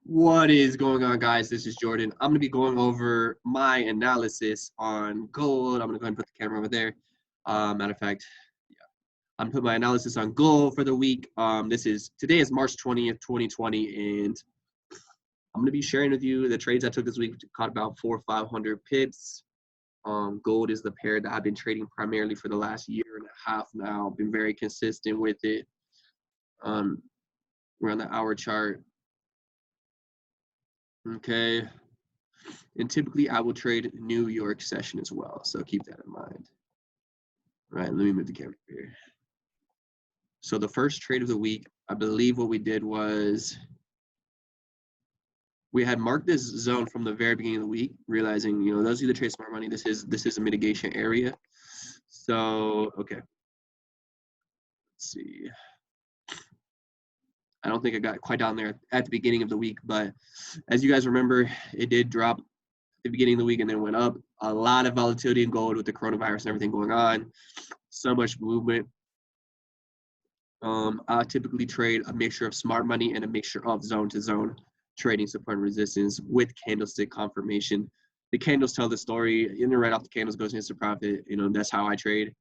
What is going on, guys? This is Jordan. I'm going to be going over my analysis on gold. I'm going to go ahead and put the camera over there. Matter of fact, yeah, I'm going to put my analysis on gold for the week. Today is March 20th, 2020, and I'm going to be sharing with you the trades I took this week. Caught about 400 or 500 pips. Gold is the pair that I've been trading primarily for the last year and a half now. Been very consistent with it. We're on the hour chart. Okay. And typically I will trade New York session as well. So keep that in mind. All right, let me move the camera here. So the first trade of the week, I believe what we did was we had marked this zone from the very beginning of the week, realizing, those of you that trade smart money, this is a mitigation area. So, okay. Let's see. I don't think I got quite down there at the beginning of the week, but as you guys remember, it did drop at the beginning of the week and then went up. A lot of volatility in gold with the coronavirus and everything going on. So much movement. I typically trade a mixture of smart money and a mixture of zone-to-zone trading support and resistance with candlestick confirmation. The candles tell the story. Right off the candles goes into profit. That's how I trade.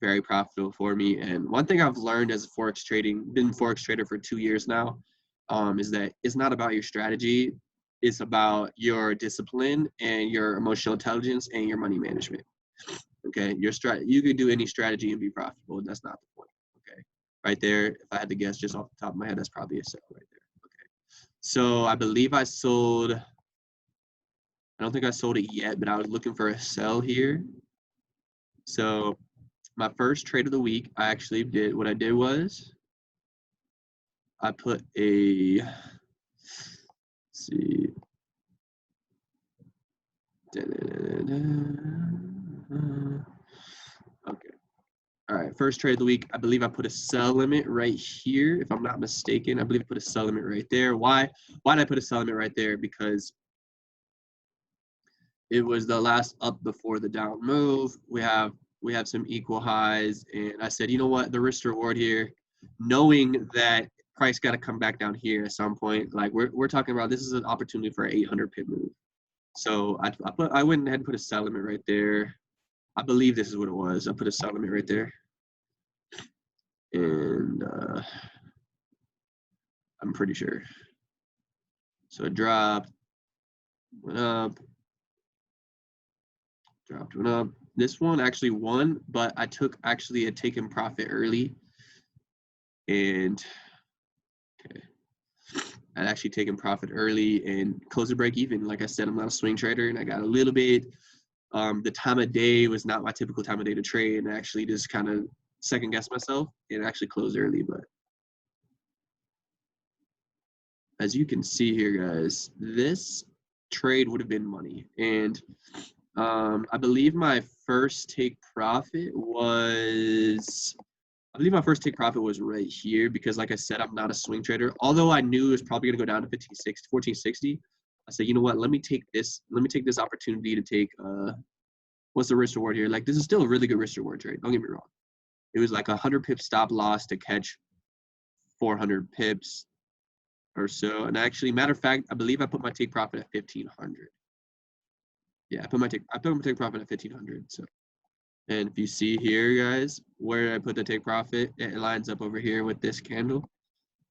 Very profitable for me. And one thing I've learned as been a Forex trader for 2 years now, is that it's not about your strategy. It's about your discipline and your emotional intelligence and your money management. Okay, you could do any strategy and be profitable. That's not the point. Okay, right there. If I had to guess just off the top of my head, that's probably a sell right there. Okay, so I believe I sold. I don't think I sold it yet, but I was looking for a sell here. So my first trade of the week, I actually did. What I did was I put a. Let's see. Okay. All right, first trade of the week. I believe I put a sell limit right here, if I'm not mistaken. I believe I put a sell limit right there. Why did I put a sell limit right there? Because it was the last up before the down move. We have some equal highs, and I said, you know what, the risk to reward here, knowing that price got to come back down here at some point. Like we're talking about, this is an opportunity for an 800 pip move. So I went ahead and put a sell limit right there. I believe this is what it was. I put a sell limit right there. And I'm pretty sure. So it dropped, went up, dropped, went up. This one actually won, but I took actually a taken profit early. And okay, I'd actually taken profit early and closed the break even. Like I said, I'm not a swing trader, and I got a little bit. The time of day was not my typical time of day to trade, and I actually just kind of second guessed myself and actually closed early. But as you can see here, guys, this trade would have been money. And I believe my first take profit was right here because, like I said, I'm not a swing trader. Although I knew it was probably going to go down to 1460, I said, you know what? Let me take this opportunity to take what's the risk reward here? Like, this is still a really good risk reward trade. Don't get me wrong. It was like 100 pip stop loss to catch 400 pips or so. And actually, matter of fact, I believe I put my take profit at 1500. Yeah, I put my take profit at 1500. So, and if you see here, guys, where I put the take profit, it lines up over here with this candle.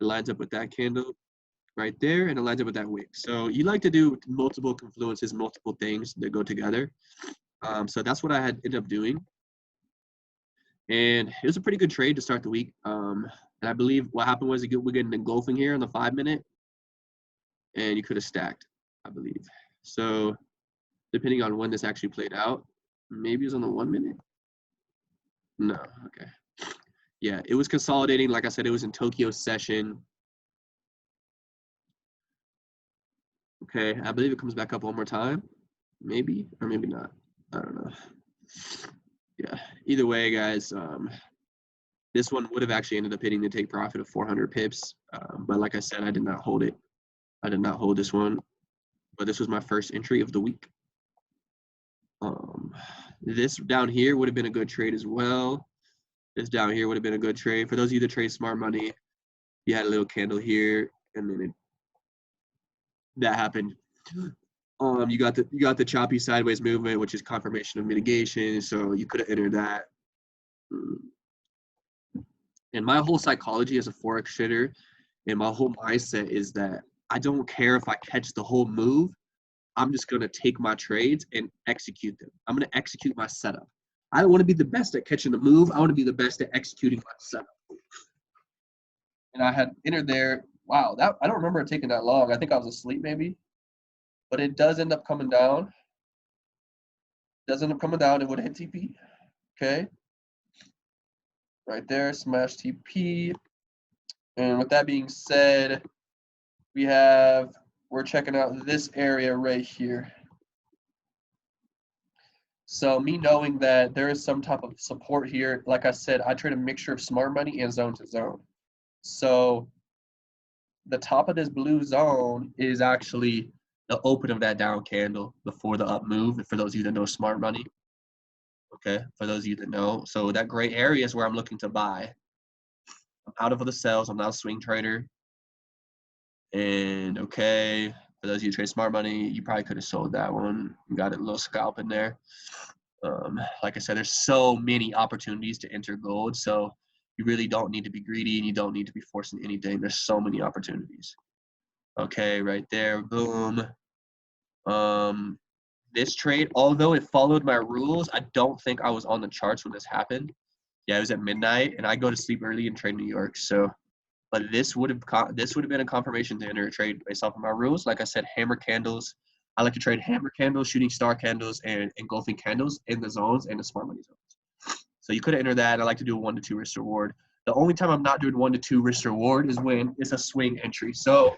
It lines up with that candle right there, and it lines up with that wick. So you like to do multiple confluences, multiple things that go together. So that's what I had ended up doing. And it was a pretty good trade to start the week. And I believe what happened was we're getting engulfing here on the 5 minute, and you could have stacked, I believe. So depending on when this actually played out, maybe it was on the 1 minute. No, okay. Yeah, it was consolidating. Like I said, it was in Tokyo session. Okay, I believe it comes back up one more time. Maybe, or maybe not. I don't know. Yeah, either way, guys, this one would have actually ended up hitting the take profit of 400 pips. But like I said, I did not hold it. I did not hold this one. But this was my first entry of the week. This down here would have been a good trade as well. This down here would have been a good trade. For those of you that trade smart money, you had a little candle here, and then it that happened. You got the choppy sideways movement, which is confirmation of mitigation. So you could have entered that. And my whole psychology as a forex trader, and my whole mindset is that I don't care if I catch the whole move. I'm just gonna take my trades and execute them. I'm gonna execute my setup. I don't want to be the best at catching the move. I want to be the best at executing my setup. And I had entered there. Wow, that I don't remember it taking that long. I think I was asleep maybe, but it does end up coming down. Does end up coming down. It would hit TP. Okay, right there, smash TP. And with that being said, we're checking out this area right here. So me knowing that there is some type of support here, like I said, I trade a mixture of smart money and zone to zone. So the top of this blue zone is actually the open of that down candle before the up move. For those of you that know smart money, okay, for those of you that know. So that gray area is where I'm looking to buy. I'm out of the sells. I'm not a swing trader. And okay, for those of you who trade smart money, you probably could have sold that one. You got a little scalp in there. Like I said, there's so many opportunities to enter gold. So you really don't need to be greedy and you don't need to be forcing anything. There's so many opportunities. Okay, right there, boom. This trade, although it followed my rules, I don't think I was on the charts when this happened. Yeah, it was at midnight, and I go to sleep early and trade New York. So, but this would have been a confirmation to enter a trade based off of my rules. Like I said, hammer candles. I like to trade hammer candles, shooting star candles, and engulfing candles in the zones and the smart money zones. So you could enter that. I like to do a 1 to 2 risk reward. The only time I'm not doing 1 to 2 risk reward is when it's a swing entry. So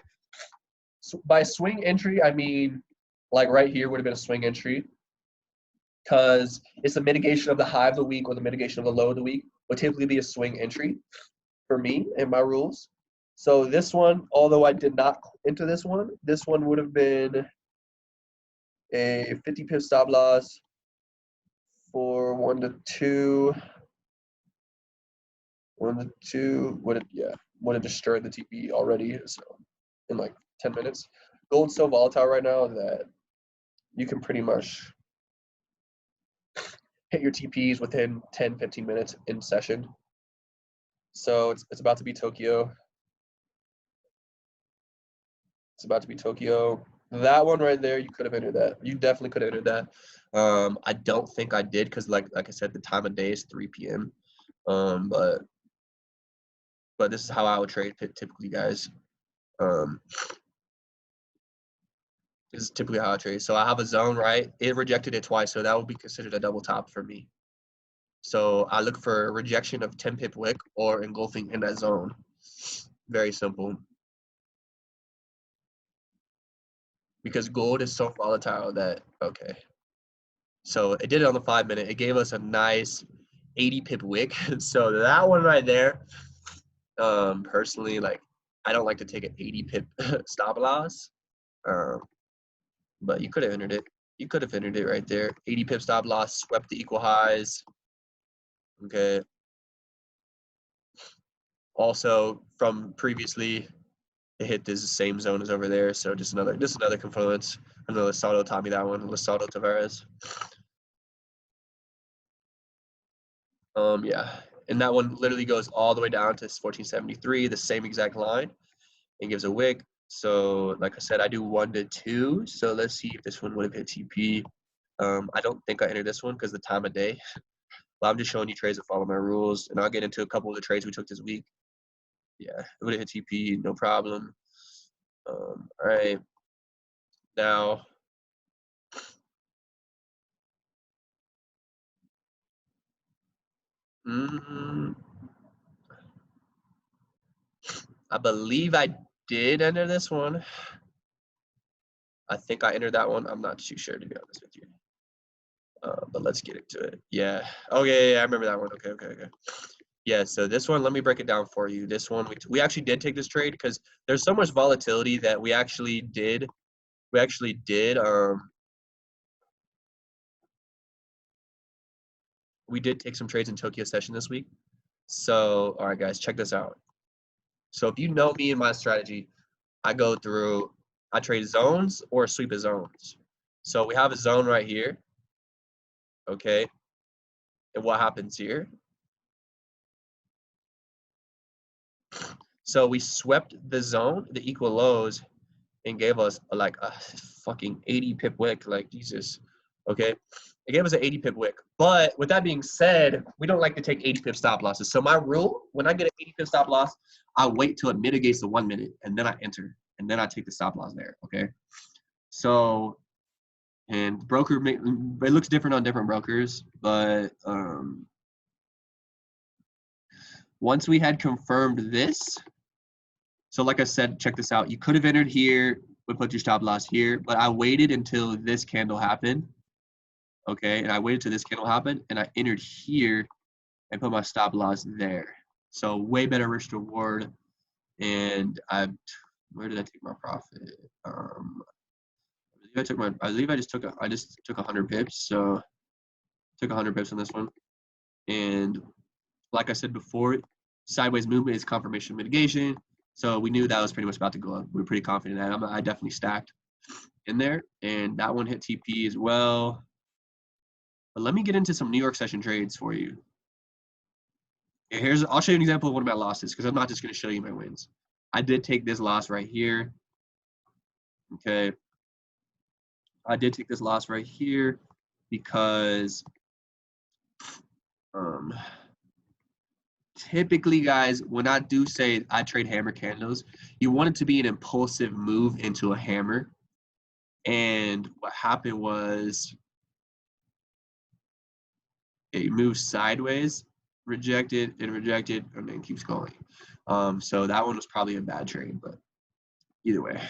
by swing entry, I mean like right here would have been a swing entry because it's a mitigation of the high of the week or the mitigation of the low of the week would typically be a swing entry for me and my rules. So this one, although I did not enter this one would have been a 50 pip stop loss for 1 to 2. 1 to 2 would have destroyed the TP already. So in like 10 minutes. Gold's so volatile right now that you can pretty much hit your TPs within 10, 15 minutes in session. So it's about to be Tokyo. It's about to be Tokyo. That one right there, you could have entered that. You definitely could have entered that. I don't think I did because like I said, the time of day is 3 p.m. But this is how I would trade typically, guys. This is typically how I trade. So I have a zone, right? It rejected it twice, so that would be considered a double top for me. So I look for rejection of 10 pip wick or engulfing in that zone. Very simple. Because gold is so volatile that, okay. So it did it on the 5 minute. It gave us a nice 80 pip wick. So that one right there, personally, like I don't like to take an 80 pip stop loss. But you could have entered it. You could have entered it right there. 80 pip stop loss, swept the equal highs. Okay. Also from previously, it hit this same zone as over there. So just another confluence. I know Losado taught me that one. Losado Tavares. Yeah. And that one literally goes all the way down to 1473, the same exact line. It gives a wick. So like I said, I do 1 to 2. So let's see if this one would have hit TP. I don't think I entered this one because the time of day. But I'm just showing you trades that follow my rules. And I'll get into a couple of the trades we took this week. Yeah, it would have hit TP, no problem. All right. Now, I believe I did enter this one. I think I entered that one. I'm not too sure, to be honest with you. But let's get into it. Yeah. Oh, yeah, I remember that one. Okay. Yeah, so this one, let me break it down for you. This one, we actually did take this trade because there's so much volatility that we actually did take some trades in Tokyo session this week. So, all right, guys, check this out. So if you know me and my strategy, I go through I trade zones or sweep of zones. So we have a zone right here, okay? And what happens here? So we swept the zone, the equal lows, and gave us like a fucking 80 pip wick, like Jesus, okay? It gave us an 80 pip wick. But with that being said, we don't like to take 80 pip stop losses. So my rule, when I get an 80 pip stop loss, I wait till it mitigates the 1 minute, and then I enter, and then I take the stop loss there, okay? So, and broker, it looks different on different brokers, but once we had confirmed this, so like I said, check this out. You could have entered here, would put your stop loss here, but I waited until this candle happened, okay? And I waited till this candle happened, and I entered here and put my stop loss there. So way better risk to reward. And where did I take my profit? I believe I just took 100 pips. So took 100 pips on this one. And like I said before, sideways movement is confirmation mitigation. So we knew that was pretty much about to go up. We were pretty confident in that. I definitely stacked in there. And that one hit TP as well. But let me get into some New York session trades for you. I'll show you an example of one of my losses because I'm not just going to show you my wins. I did take this loss right here. Okay. I did take this loss right here because typically, guys, when I do say I trade hammer candles, you want it to be an impulsive move into a hammer. And what happened was it moved sideways, rejected, and then keeps going. So that one was probably a bad trade, but either way.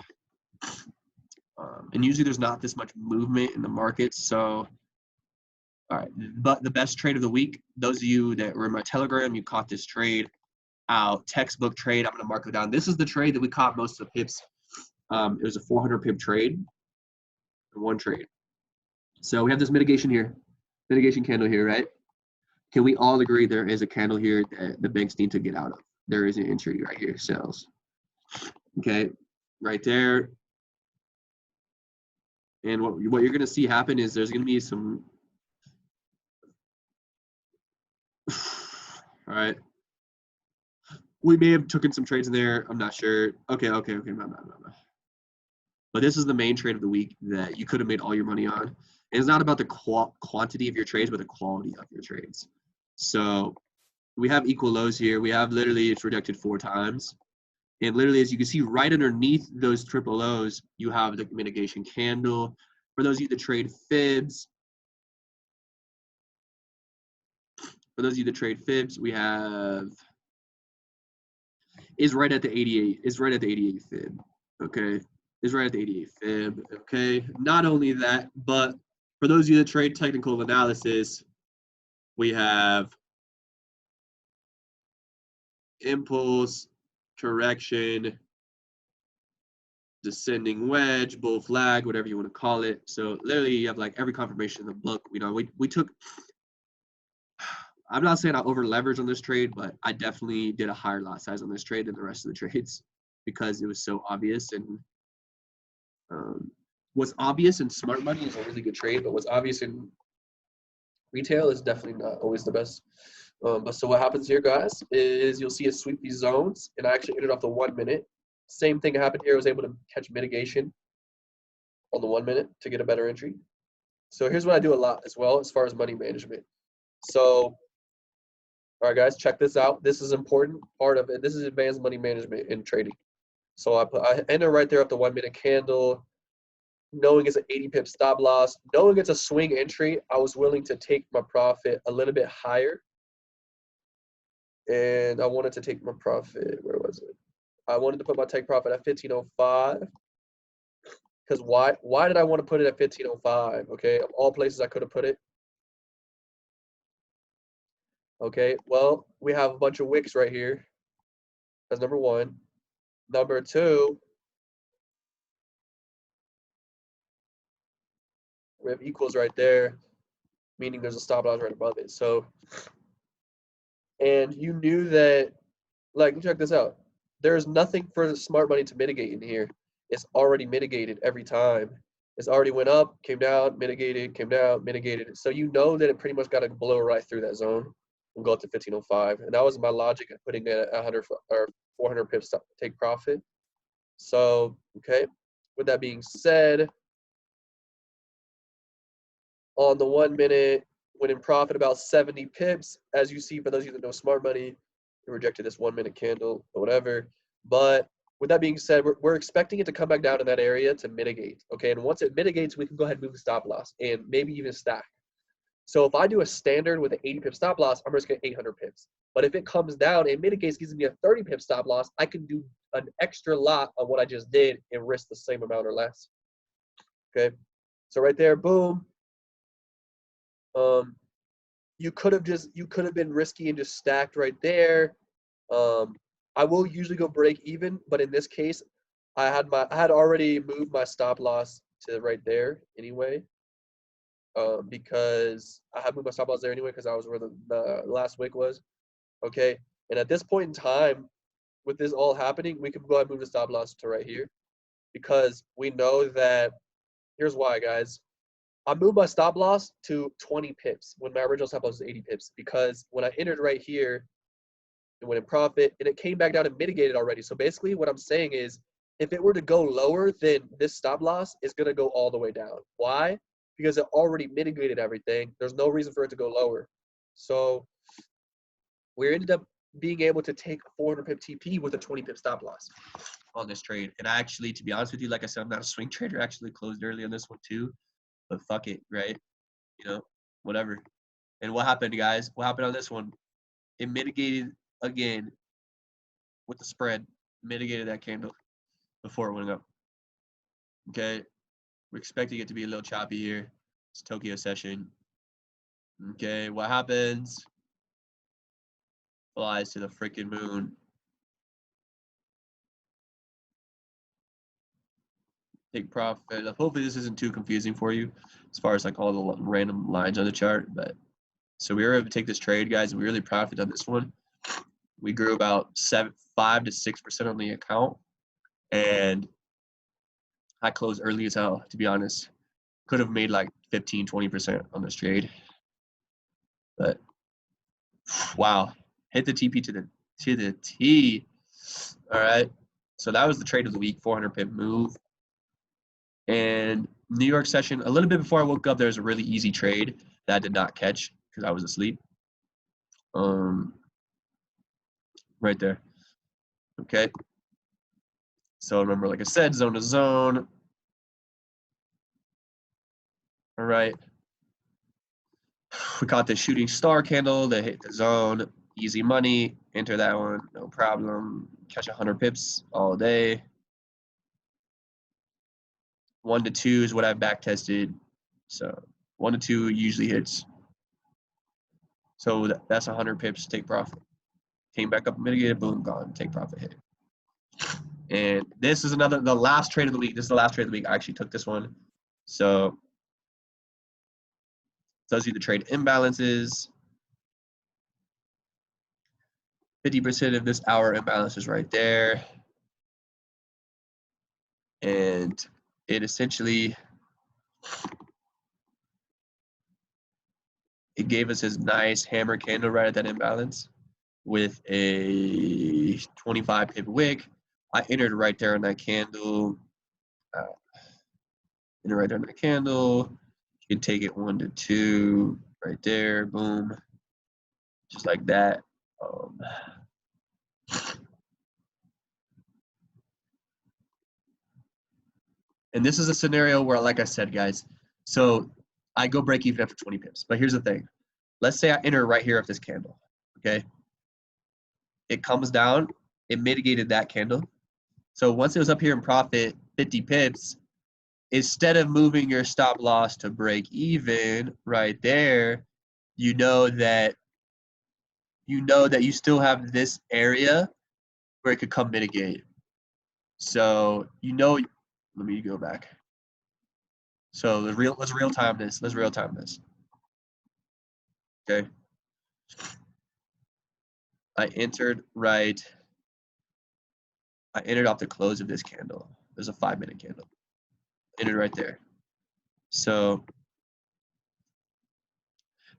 And usually there's not this much movement in the markets. So, all right. But the best trade of the week, those of you that were in my Telegram, you caught this trade out. Textbook trade. I'm going to mark it down. This is the trade that we caught most of the pips. It was a 400 pip trade. One trade. So we have this mitigation here. Mitigation candle here, right? Can we all agree there is a candle here that the banks need to get out of? There is an entry right here, sells. Okay, right there. And what you're going to see happen is there's going to be some, all right. We may have taken some trades in there. I'm not sure. Okay. But this is the main trade of the week that you could have made all your money on. And it's not about the quantity of your trades, but the quality of your trades. So we have equal lows here. We have literally it's rejected 4 times. And literally, as you can see, right underneath those triple O's, you have the mitigation candle. For those of you that trade fibs, we have is right at the 88. Is right at the 88 fib. Okay, is right at the 88 fib. Okay. Not only that, but for those of you that trade technical analysis, we have impulse, correction, descending wedge, bull flag, whatever you want to call it. So literally you have like every confirmation in the book. You know, we took, I'm not saying I over leveraged on this trade, but I definitely did a higher lot size on this trade than the rest of the trades because it was so obvious. And what's obvious in smart money is a really good trade, but what's obvious in retail is definitely not always the best. But so what happens here, guys, is you'll see us sweep these zones, and I actually ended off the 1 minute. Same thing happened here. I was able to catch mitigation on the 1 minute to get a better entry. So here's what I do a lot as well as far as money management. So, all right, guys, check this out. This is important part of it. This is advanced money management in trading. So I enter right there up the 1 minute candle, knowing it's an 80 pip stop loss, knowing it's a swing entry. I was willing to take my profit a little bit higher. And I wanted to take my profit, where was it? I wanted to put my take profit at 1505. Because why did I want to put it at 1505? Okay, of all places I could have put it. Okay, well, we have a bunch of wicks right here. That's number one. Number two, we have equals right there, meaning there's a stop loss right above it. So, and you knew that, like, check this out. There's nothing for the smart money to mitigate in here. it's already mitigated every time. It's already went up, came down, mitigated, came down, mitigated. So you know that it pretty much got to blow right through that zone and go up to 1505. And that was my logic of putting it at 100 or 400 pips to take profit. So, okay. With that being said, on the 1 minute, went in profit about 70 pips. As you see, for those of you that know smart money, it rejected this 1 minute candle or whatever. But with that being said, we're expecting it to come back down in that area to mitigate. Okay, and once it mitigates, we can go ahead and move the stop loss and maybe even stack. So if I do a standard with an 80 pip stop loss, I'm risking 800 pips. But if it comes down and mitigates, gives me a 30 pip stop loss, I can do an extra lot of what I just did and risk the same amount or less. Okay, so right there, boom. You could have been risky and just stacked right there. I will usually go break even, but in this case, I had already moved my stop loss to right there anyway. Because I had moved my stop loss there anyway because I was where the last wick was. Okay, and at this point in time, with this all happening, we can go ahead and move the stop loss to right here because we know that. Here's why, guys. I moved my stop loss to 20 pips when my original stop loss was 80 pips because when I entered right here, it went in profit and it came back down and mitigated already. So basically what I'm saying is if it were to go lower, then this stop loss is going to go all the way down. Why? Because it already mitigated everything. There's no reason for it to go lower. So we ended up being able to take a 400 pip TP with a 20 pip stop loss on this trade. And I actually, to be honest with you, like I said, I'm not a swing trader. I actually closed early on this one too. But fuck it, right? You know, whatever. And what happened, guys? What happened on this one? It mitigated again with the spread, mitigated that candle before it went up. Okay, we're expecting it to be a little choppy here. It's Tokyo session. Okay, what happens? Flies to the freaking moon. Take profit. Hopefully this isn't too confusing for you as far as like all the random lines on the chart. But so we were able to take this trade, guys, and we really profited on this one. We grew about 5 to 6% on the account, and I closed early as hell, to be honest. Could have made like 15, 20% on this trade. But wow, hit the TP to the T. All right. So that was the trade of the week, 400 pip move. And New York session, a little bit before I woke up, there was a really easy trade that I did not catch because I was asleep. Right there. Okay. So remember, like I said, zone to zone. All right. We caught the shooting star candle that hit the zone. Easy money. Enter that one. No problem. Catch 100 pips all day. 1 to 2 is what I've back tested. So 1 to 2 usually hits. So that's 100 pips. Take profit. Came back up, mitigated, boom, gone. Take profit, hit. And this is the last trade of the week. This is the last trade of the week. I actually took this one. So tells you the trade imbalances. 50% of this hour imbalance is right there. And it essentially, it gave us this nice hammer candle right at that imbalance with a 25 pip wick. I entered right there on that candle. Entered right there on that candle. You can take it 1 to 2 right there. Boom. Just like that. And this is a scenario where, like I said, guys, so I go break even after 20 pips. But here's the thing. Let's say I enter right here of this candle, okay? It comes down. It mitigated that candle. So once it was up here in profit, 50 pips, instead of moving your stop loss to break even right there, you know that you still have this area where it could come mitigate. So let me go back. So let's real time this. Let's real time this. Okay. I entered off the close of this candle. There's a 5-minute candle. Entered right there. So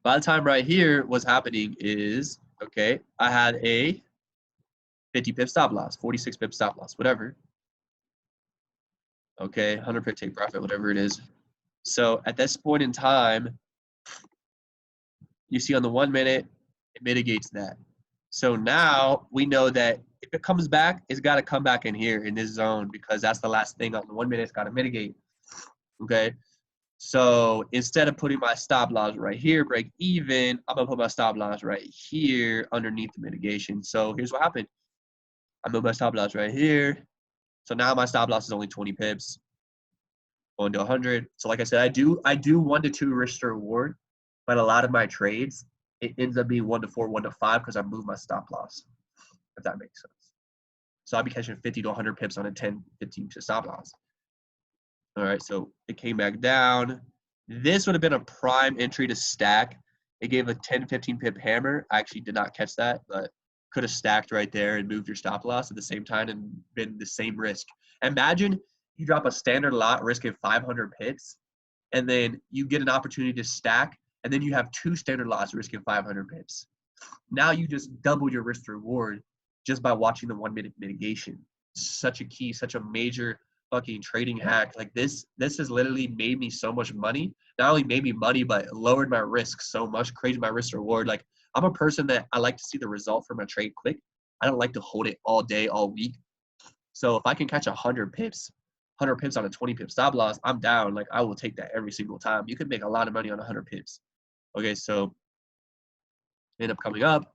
by the time right here, what's happening is, okay, I had a 50 pip stop loss, 46 pip stop loss, whatever. Okay, 100 pip take profit, whatever it is. So at this point in time, you see on the 1 minute, it mitigates that. So now we know that if it comes back, it's got to come back in here in this zone because that's the last thing on the 1 minute. It's got to mitigate. Okay. So instead of putting my stop loss right here, break even, I'm gonna put my stop loss right here underneath the mitigation. So here's what happened. I moved my stop loss right here. So now my stop loss is only 20 pips, going to 100. So like I said, I do 1 to 2 risk to reward, but a lot of my trades, it ends up being 1 to 4, 1 to 5 because I moved my stop loss, if that makes sense. So I'll be catching 50 to 100 pips on a 10, 15 stop loss. All right, so it came back down. This would have been a prime entry to stack. It gave a 10, 15 pip hammer. I actually did not catch that, but could have stacked right there and moved your stop loss at the same time and been the same risk. Imagine you drop a standard lot risking 500 pips, and then you get an opportunity to stack, and then you have 2 standard lots risking 500 pips. Now you just double your risk to reward just by watching the 1 minute mitigation. Such a key, such a major fucking trading hack. Like this has literally made me so much money. Not only made me money, but lowered my risk so much, created my risk to reward. Like I'm a person that I like to see the result from a trade quick. I don't like to hold it all day, all week. So if I can catch 100 pips on a 20 pip stop loss, I'm down. Like I will take that every single time. You can make a lot of money on 100 pips. Okay, so end up coming up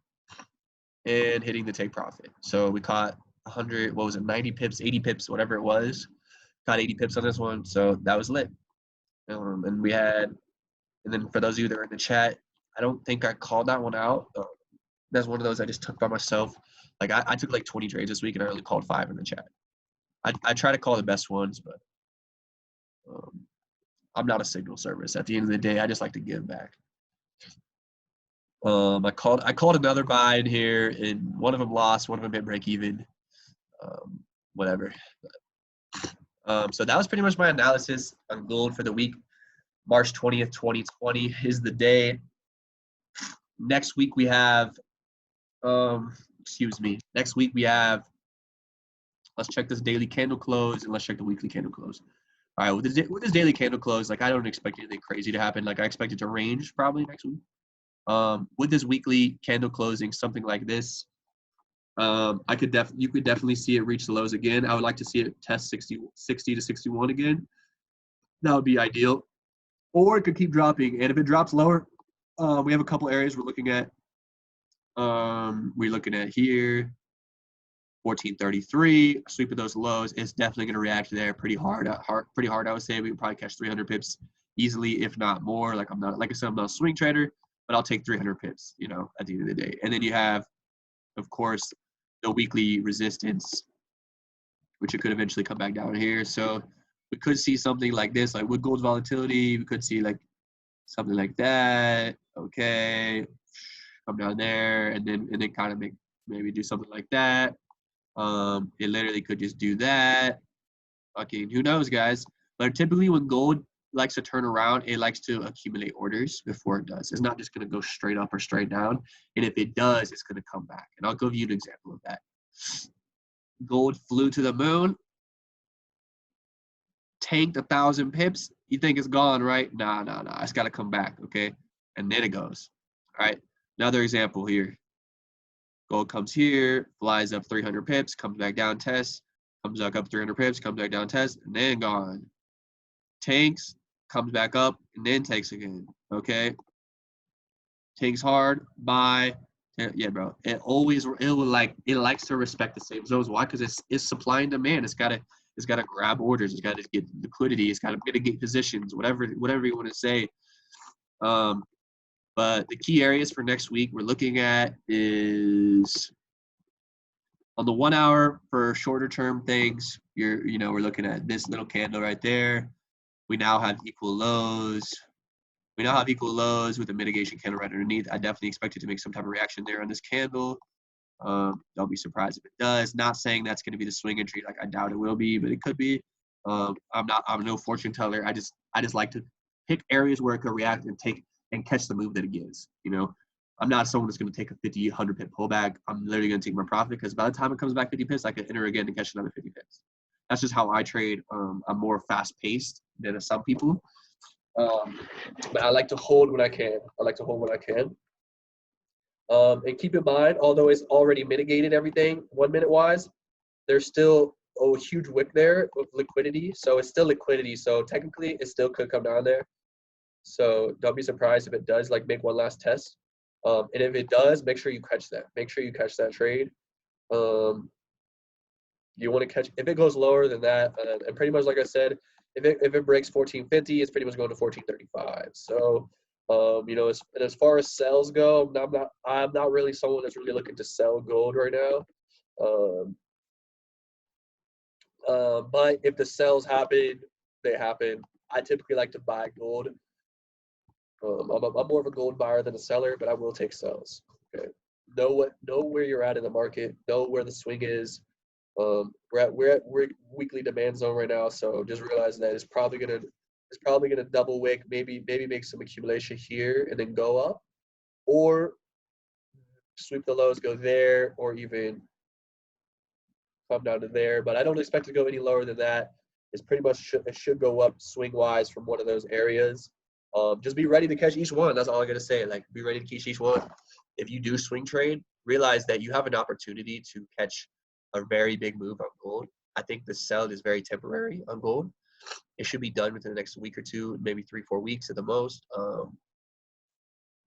and hitting the take profit. So we caught 100, 90 pips, 80 pips, whatever it was. Caught 80 pips on this one, so that was lit. And we had, and then for those of you that are in the chat, I don't think I called that one out. That's one of those I just took by myself. Like I took like 20 trades this week and I only called 5 in the chat. I try to call the best ones, but I'm not a signal service. At the end of the day, I just like to give back. I called another buy in here, and one of them lost, one of them hit break even. Whatever. So that was pretty much my analysis on gold for the week. March 20th, 2020 is the day. Next week we have, next week we have, let's check this daily candle close and let's check the weekly candle close. All right, with this daily candle close, like I don't expect anything crazy to happen. Like I expect it to range probably next week. With this weekly candle closing, something like this, you could definitely see it reach the lows again. I would like to see it test 60 to 61 again. That would be ideal. Or it could keep dropping. And if it drops lower, we have a couple areas we're looking at. We're looking at here, 1433. Sweep of those lows. It's definitely going to react there pretty hard. I would say we would probably catch 300 pips easily, if not more. Like I said, I'm not a swing trader, but I'll take 300 pips, at the end of the day. And then you have, of course, the weekly resistance, which it could eventually come back down here. So we could see something like this, like with gold's volatility, we could see like something like that. Okay, come down there, and then kind of maybe do something like that. It literally could just do that. Okay, who knows, guys? But typically when gold likes to turn around, it likes to accumulate orders before it does. It's not just going to go straight up or straight down. And if it does, it's going to come back. And I'll give you an example of that. Gold flew to the moon, tanked 1,000 pips. You think it's gone, right? Nah. It's got to come back, okay? And then it goes. All right, another example here. Gold comes here, flies up 300 pips, comes back down, tests, comes back up 300 pips, comes back down, tests, and then gone. Tanks, comes back up, and then takes again, okay? Tanks hard, buy. Yeah, bro. It likes to respect the same zones. Why? Because it's supply and demand. It's gotta grab orders. It's gotta get liquidity. It's gotta mitigate positions. Whatever you want to say. But the key areas for next week we're looking at is on the 1 hour for shorter term things. We're looking at this little candle right there. We now have equal lows. We now have equal lows with a mitigation candle right underneath. I definitely expect it to make some type of reaction there on this candle. Don't be surprised if it does. Not saying that's going to be the swing entry. Like I doubt it will be, but it could be. I'm no fortune teller. I just like to pick areas where it could react and take and catch the move that it gives. You know, I'm not someone that's going to take a 50, 100 pip pullback. I'm literally going to take my profit because by the time it comes back 50 pips, I can enter again and catch another 50 pips. That's just how I trade. I'm more fast paced than some people. But I like to hold when I can. And keep in mind, although it's already mitigated everything 1 minute wise, there's still a huge wick there of liquidity. So it's still liquidity. So technically it still could come down there. So don't be surprised if it does like make one last test. And if it does, make sure you catch that. Make sure you catch that trade. You want to catch if it goes lower than that, and pretty much like I said, if it breaks 1450, it's pretty much going to 1435. So, you know, as far as sales go, I'm not really someone that's really looking to sell gold right now. But if the sales happen, they happen. I typically like to buy gold. I'm more of a gold buyer than a seller, but I will take sales. Okay, know where you're at in the market, know where the swing is. We're at weekly demand zone right now, so just realize that it's probably gonna double wick, maybe make some accumulation here and then go up, or sweep the lows, go there, or even come down to there. But I don't expect to go any lower than that. It's pretty much it should go up swing wise from one of those areas. Just be ready to catch each one. That's all I'm gonna say. Like, be ready to catch each one. If you do swing trade, realize that you have an opportunity to catch a very big move on gold. I think the sell is very temporary on gold. It should be done within the next week or two, maybe 3-4 weeks at the most.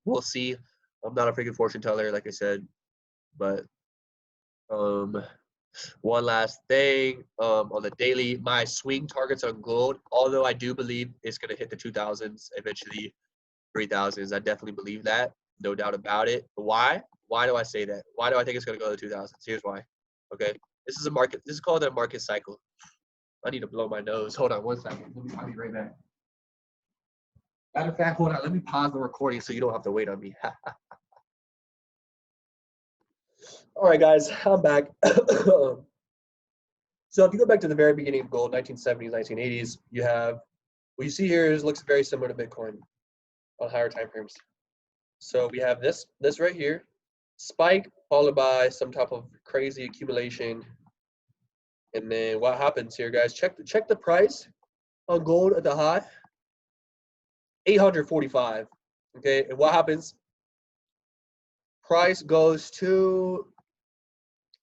We'll see. I'm not a freaking fortune teller, like I said, but one last thing, on the daily, my swing targets on gold, although I do believe it's going to hit the 2000s, eventually 3000s. I definitely believe that, no doubt about it. Why? Why do I say that? Why do I think it's going to go to 2000s? Here's why. Okay, this is called a market cycle. I need to blow my nose. Hold on 1 second. I'll be right back. Matter of fact, hold on. Let me pause the recording so you don't have to wait on me. All right, guys, I'm back. So if you go back to the very beginning of gold, 1970s, 1980s, you have what you see here looks very similar to Bitcoin on higher time frames. So we have this right here, spike followed by some type of crazy accumulation, and then what happens here, guys? Check the price on gold at the high, 845. Okay, and what happens? Price goes to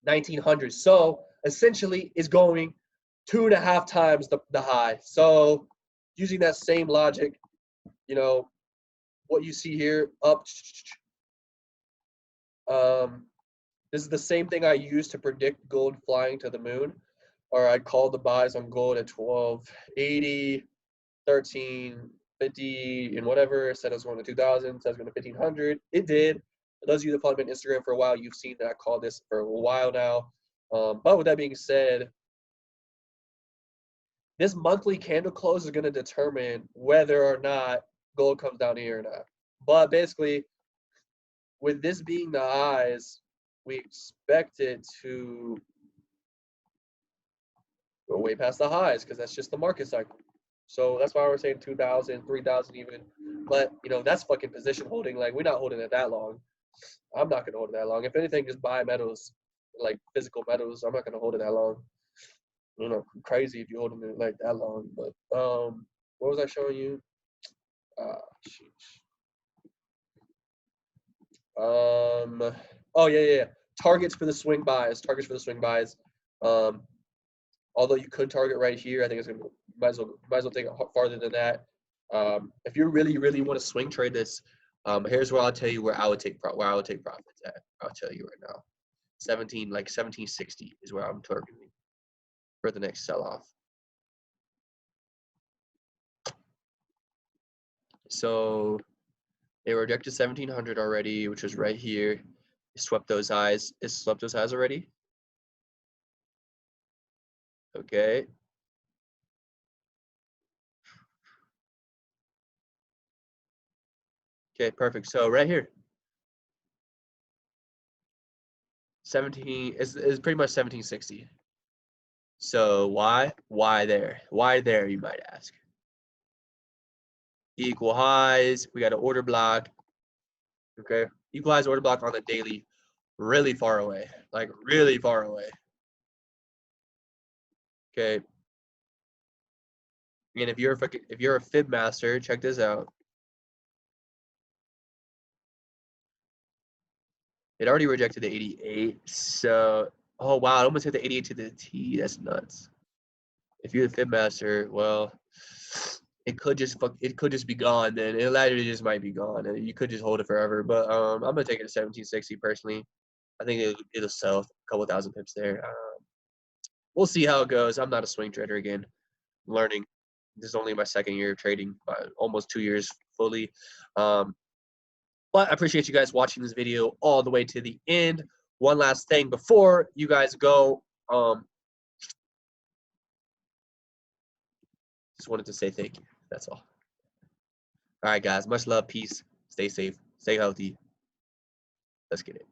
1900. So essentially, it's going 2.5 times the high. So using that same logic, you know, what you see here up. This is the same thing I use to predict gold flying to the moon, or I called the buys on gold at 1280, 1350, and whatever. Said it was going to 2000, said it was going to 1500. It did. For those of you that follow me on Instagram for a while, you've seen that I called this for a while now. But with that being said, this monthly candle close is going to determine whether or not gold comes down here or not. But basically, with this being the highs, we expect it to go way past the highs because that's just the market cycle. So that's why we're saying 2,000, 3,000 even. But, you know, that's fucking position holding. Like, we're not holding it that long. I'm not going to hold it that long. If anything, just buy metals, like physical metals. I'm not going to hold it that long. You know, crazy if you're holding it like that long. But what was I showing you? Oh yeah. Targets for the swing buys. Although you could target right here, I think it's gonna might as well take it farther than that. If you really want to swing trade this, here's where I'll tell you where I would take profits at. I'll tell you right now. 1760 is where I'm targeting for the next sell-off. So it rejected 1700 already, which was right here. It swept those highs. It swept those highs already. Okay. Okay, perfect. So right here, 17 is pretty much 1760. So why? Why there? Why there, you might ask? Equal highs. We got an order block. Okay. Equal highs, order block on the daily. Really far away. Like really far away. Okay. And if you're a fib master, check this out. It already rejected the 88. So, oh wow, it almost hit the 88 to the T. That's nuts. If you're the fib master, well, it could just be gone. Then it literally just might be gone, and you could just hold it forever. But I'm gonna take it to 1760 personally. I think it'll sell a couple thousand pips there. We'll see how it goes. I'm not a swing trader again. Learning. This is only my second year of trading, almost 2 years fully. But I appreciate you guys watching this video all the way to the end. One last thing before you guys go. Just wanted to say thank you. That's all. All right, guys. Much love. Peace. Stay safe. Stay healthy. Let's get it.